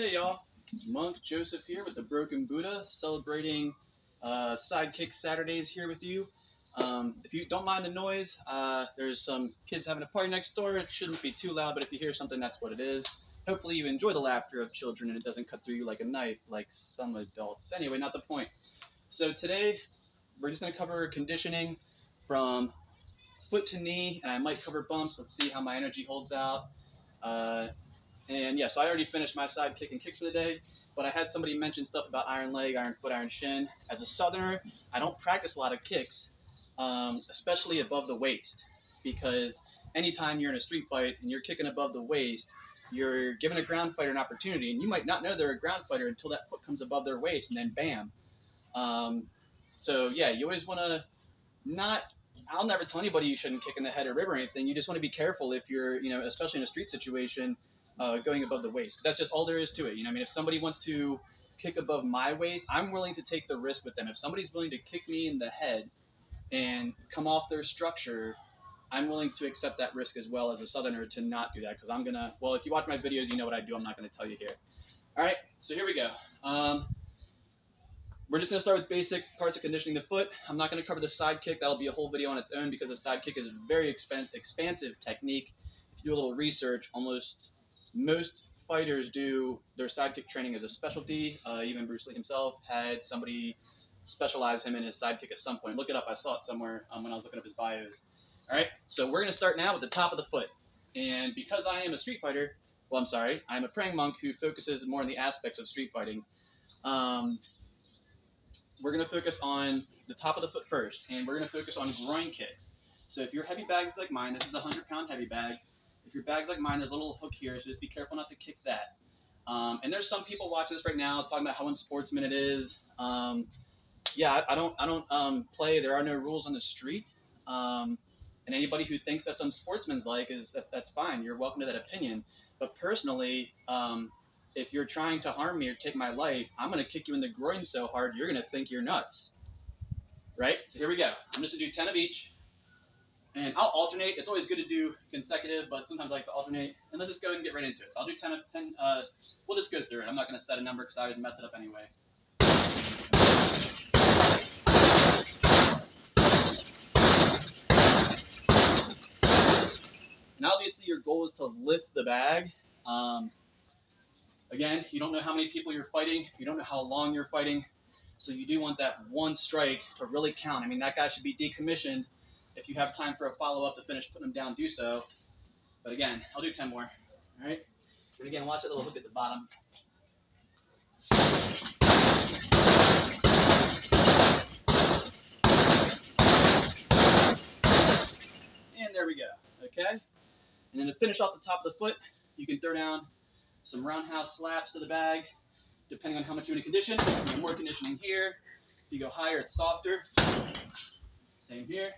Hey y'all, Monk Joseph here with the Broken Buddha, celebrating Sidekick Saturdays here with you. If you don't mind the noise, there's some kids having a party next door. It shouldn't be too loud, but if you hear something, that's what it is. Hopefully you enjoy the laughter of children and it doesn't cut through you like a knife like some adults. Anyway, not the point. So today, we're just going to cover conditioning from foot to knee, and I might cover bumps. Let's see how my energy holds out. Uh, and yeah, so I already finished my side kick and kicks for the day, but I had somebody mention stuff about iron leg, iron foot, iron shin. As a southerner, I don't practice a lot of kicks, especially above the waist, because anytime you're in a street fight and you're kicking above the waist, you're giving a ground fighter an opportunity, and you might not know they're a ground fighter until that foot comes above their waist, and then bam. Um, so yeah, you always want to not. I'll never tell anybody you shouldn't kick in the head or rib or anything. You just want to be careful if you're, especially in a street situation, going above the waist. 'Cause that's just all there is to it. I mean, if somebody wants to kick above my waist, I'm willing to take the risk with them. If somebody's willing to kick me in the head and come off their structure, I'm willing to accept that risk as well as a southerner to not do that. Because I'm gonna. Well, if you watch my videos, you know what I do. I'm not gonna tell you here. All right. So here we go. We're just going to start with basic parts of conditioning the foot. I'm not going to cover the side kick. That'll be a whole video on its own because the side kick is a very expansive technique. If you do a little research, almost most fighters do their side kick training as a specialty. Even Bruce Lee himself had somebody specialize him in his side kick at some point. Look it up. I saw it somewhere when I was looking up his bios. All right, so we're going to start now with the top of the foot. And because I am a street fighter, well, I'm sorry, I'm a praying monk who focuses more on the aspects of street fighting. We're going to focus on the top of the foot first, and we're going to focus on groin kicks. So if your heavy bag is like mine, this is a 100-pound heavy bag. If your bag's like mine, there's a little hook here, so just be careful not to kick that. And there's some people watching this right now talking about how unsportsman it is. Yeah, I don't play. There are no rules on the street. And anybody who thinks that's unsportsmanlike that's fine. You're welcome to that opinion. But personally, if you're trying to harm me or take my life, I'm going to kick you in the groin so hard you're going to think you're nuts. Right? So here we go. I'm just going to do 10 of each. And I'll alternate. It's always good to do consecutive, but sometimes I like to alternate. And let's just go and get right into it. So I'll do 10 of 10. We'll just go through it. I'm not going to set a number because I always mess it up anyway. And obviously your goal is to lift the bag. Again, you don't know how many people you're fighting. You don't know how long you're fighting. So you do want that one strike to really count. I mean, that guy should be decommissioned. If you have time for a follow-up to finish putting him down, do so. But again, I'll do 10 more. All right? And again, watch that little hook at the bottom. And there we go. Okay? And then to finish off the top of the foot, you can throw down some roundhouse slaps to the bag, depending on how much you want to condition. More conditioning here. If you go higher, it's softer. Same here.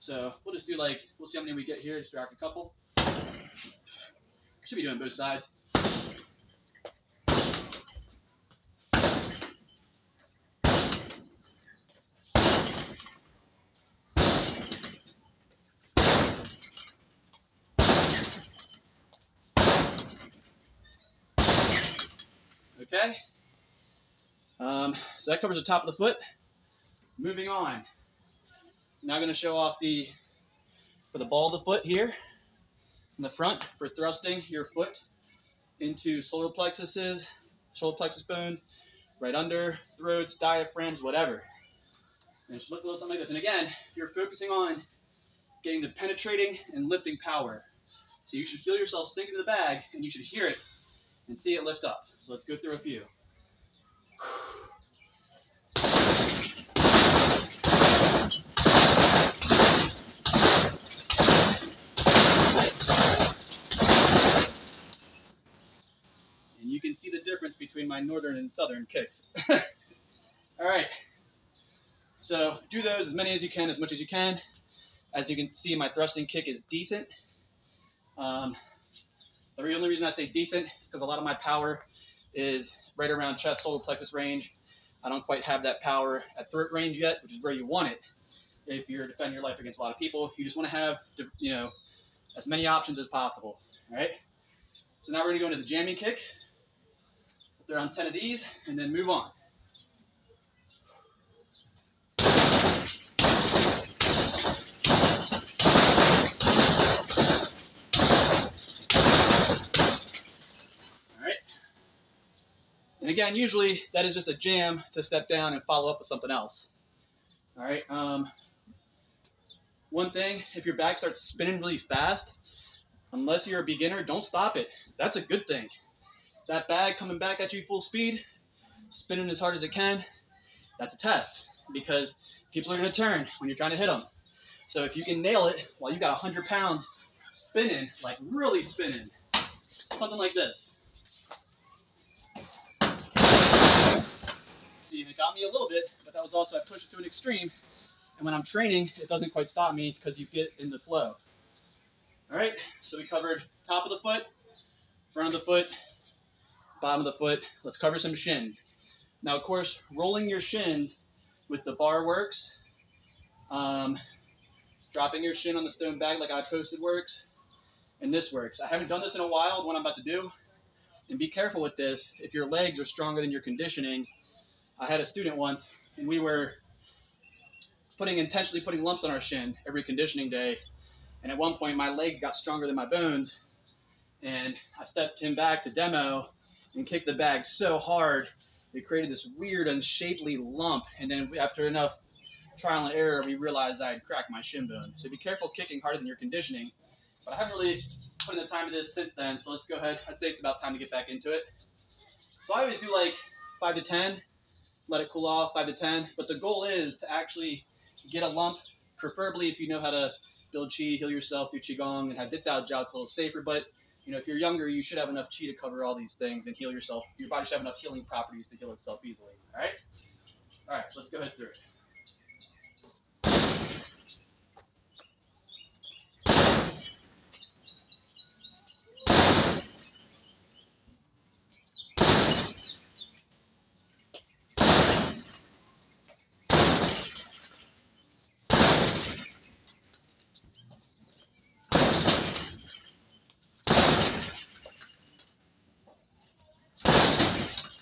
So we'll just do we'll see how many we get here. Just rack a couple. Should be doing both sides. Okay. So that covers the top of the foot. Moving on. Now I'm going to show off for the ball of the foot here in the front for thrusting your foot into solar plexuses, shoulder plexus bones, right under, throats, diaphragms, whatever. And it should look a little something like this. And again, you're focusing on getting the penetrating and lifting power. So you should feel yourself sink into the bag, and you should hear it and see it lift up. So let's go through a few. And you can see the difference between my northern and southern kicks. All right. So do those as many as you can, as much as you can. As you can see, my thrusting kick is decent. The only reason I say decent is because a lot of my power is right around chest, solar plexus range. I don't quite have that power at throat range yet, which is where you want it. If you're defending your life against a lot of people, you just want to have, as many options as possible. All right. So now we're gonna go into the jamming kick. Throw on 10 of these and then move on. And again, usually that is just a jam to step down and follow up with something else. All right. One thing, if your bag starts spinning really fast, unless you're a beginner, don't stop it. That's a good thing. That bag coming back at you full speed, spinning as hard as it can, that's a test because people are going to turn when you're trying to hit them. So if you can nail it while you got 100 pounds spinning, like really spinning, something like this. See, it got me a little bit, but that was also, I pushed it to an extreme. And when I'm training, it doesn't quite stop me because you get in the flow. All right, so we covered top of the foot, front of the foot, bottom of the foot. Let's cover some shins. Now, of course, rolling your shins with the bar works. Dropping your shin on the stone bag like I posted works. And this works. I haven't done this in a while, what I'm about to do. And be careful with this. If your legs are stronger than your conditioning, I had a student once, and we were intentionally putting lumps on our shin every conditioning day. And at one point, my legs got stronger than my bones. And I stepped him back to demo and kicked the bag so hard, it created this weird, unshapely lump. And then after enough trial and error, we realized I had cracked my shin bone. So be careful kicking harder than your conditioning. But I haven't really put in the time into this since then. So let's go ahead. I'd say it's about time to get back into it. So I always do like 5 to 10, let it cool off, 5 to 10. But the goal is to actually get a lump, preferably if you know how to build chi, heal yourself, do qigong, and have dit dao jiao, it's a little safer. But you know, if you're younger, you should have enough chi to cover all these things and heal yourself. Your body should have enough healing properties to heal itself easily. All right? All right, so let's go ahead through it.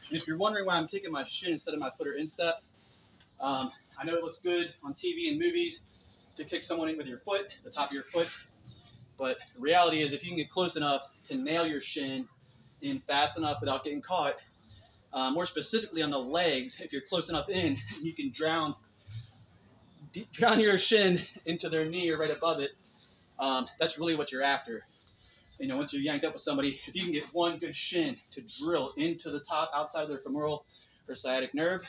If you're wondering why I'm kicking my shin instead of my foot or instep, I know it looks good on TV and movies to kick someone in with your foot, the top of your foot, but the reality is if you can get close enough to nail your shin in fast enough without getting caught, more specifically on the legs, if you're close enough in, you can drown your shin into their knee or right above it. That's really what you're after. You know, once you're yanked up with somebody, if you can get one good shin to drill into the top outside of their femoral or sciatic nerve,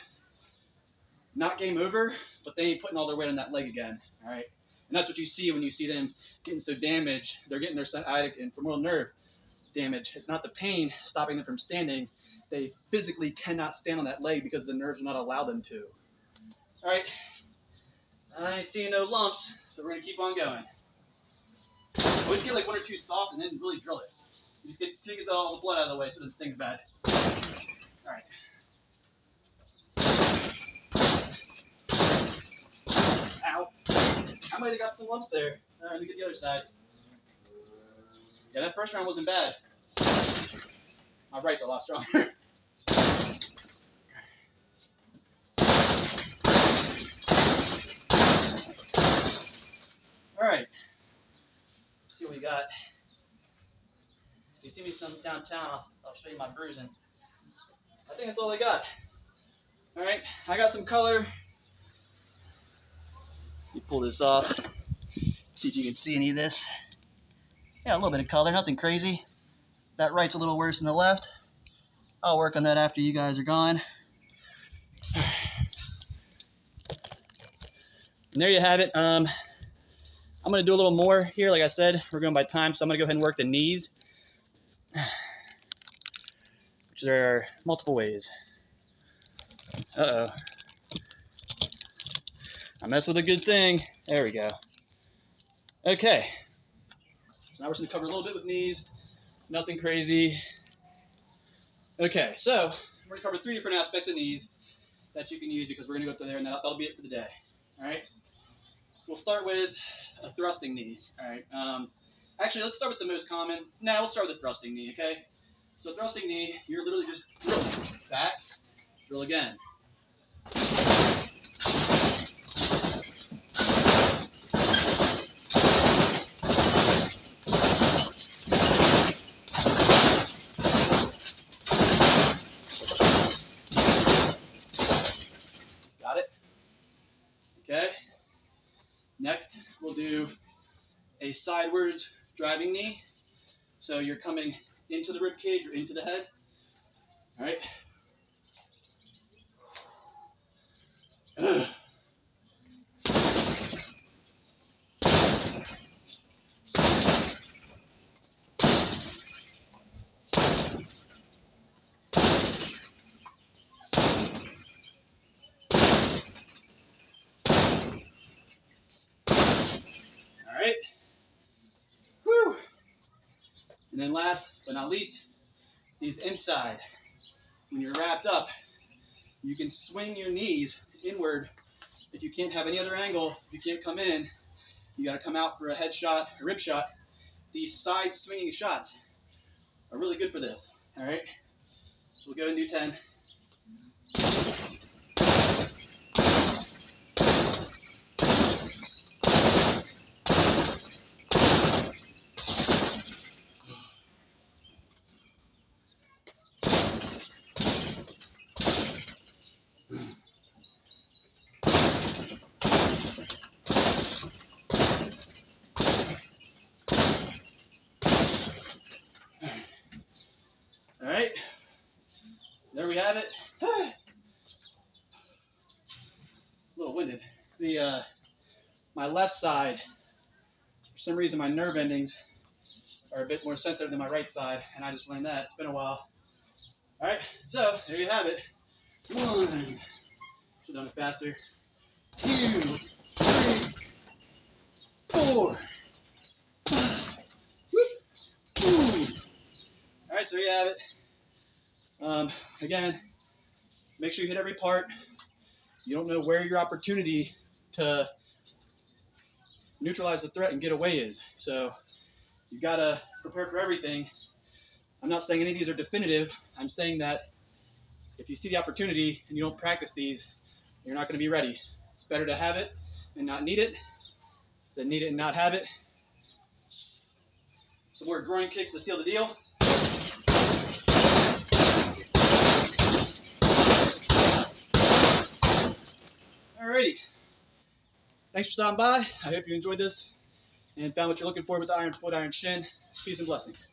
not game over, but they ain't putting all their weight on that leg again. All right, and that's what you see when you see them getting so damaged. They're getting their sciatic and femoral nerve damage. It's not the pain stopping them from standing. They physically cannot stand on that leg because the nerves will not allow them to. All right, I ain't seeing no lumps, so we're gonna keep on going. Always get like 1 or 2 soft and then really drill it. You just get all the blood out of the way so it stings bad. All right. Ow. I might have got some lumps there. All right, let me get the other side. Yeah, that first round wasn't bad. My right's a lot stronger. All right. Let's see what we got. If you see me some downtown, I'll show you my bruising. I think that's all I got. All right, I got some color. Let me pull this off. See if you can see any of this. Yeah, a little bit of color, nothing crazy. That right's a little worse than the left. I'll work on that after you guys are gone. And there you have it. I'm going to do a little more here. Like I said, we're going by time, so I'm going to go ahead and work the knees, which there are multiple ways. Uh-oh. I messed with a good thing. There we go. Okay. So now we're just going to cover a little bit with knees. Nothing crazy. Okay, so we're going to cover 3 different aspects of knees that you can use because we're going to go up to there, and that'll be it for the day. All right? We'll start with a thrusting knee. All right. Actually, let's start with the most common. We'll start with a thrusting knee, okay? So thrusting knee, you're literally just drilling. Back, drill again. Got it? Okay. Next, we'll do a sidewards driving knee. So you're coming into the rib cage or into the head. All right. All right. Woo. And then last but not least, these inside. When you're wrapped up, you can swing your knees inward. If you can't have any other angle, if you can't come in, you got to come out for a head shot, a rib shot. These side swinging shots are really good for this. All right. So we'll go and do 10. All right. So there we have it. A little winded. My left side, for some reason, my nerve endings are a bit more sensitive than my right side, and I just learned that. It's been a while. All right. So there you have it. 1. Should have done it faster. 2, 3, 4. 5. All right. So there you have it. Again, make sure you hit every part. You don't know where your opportunity to neutralize the threat and get away is. So you gotta prepare for everything. I'm not saying any of these are definitive. I'm saying that if you see the opportunity and you don't practice these, you're not gonna be ready. It's better to have it and not need it than need it and not have it. Some more groin kicks to seal the deal. Alrighty. Thanks for stopping by. I hope you enjoyed this and found what you're looking for with the iron foot, iron shin. Peace and blessings.